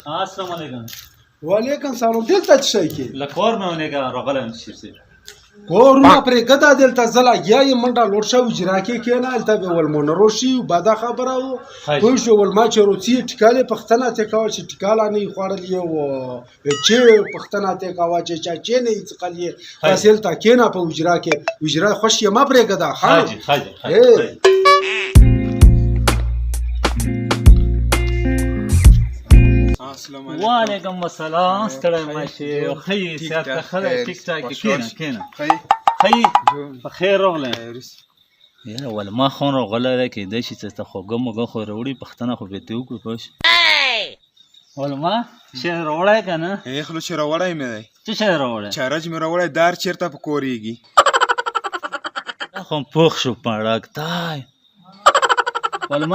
السلام علیکم. وعلیکم سلام. دلته څه شی کې لکور مې ونیګه راغلی شي کورونه پرې ګدا دلته زه لګیا یم منډه لوړ شوي اجرا کې کېنه هلته به ول منرو شي بده خبره و پوه شو ول ما چې روسي ټکالې پښتنه ترې کوه چې ټکاله نه یې خوړلې و چې پښتنه ترې کوه چې چا چې نه یې څښلې بس هلته کېنه په اجرا کې اجرا خوښ یې مه پرېږده وعلیکم السلام. ستړی مه شې ښه یې صحت ته ښه دی ټیک ټاک کښېنه کښېنه ښه یې په خیر راغلی یاره ول ما خو راغلی دی کېدای شي چې ته خوږه موږه خو راوړي پښتنه خو بېرته وکړو پوه شې ول ما شی راوړی که نه خلو چې راوړی مې دی څه شی راوړی چارج مې راوړی دار چېرته په کورېږي دا خو پوخ شو پړک دی ول ما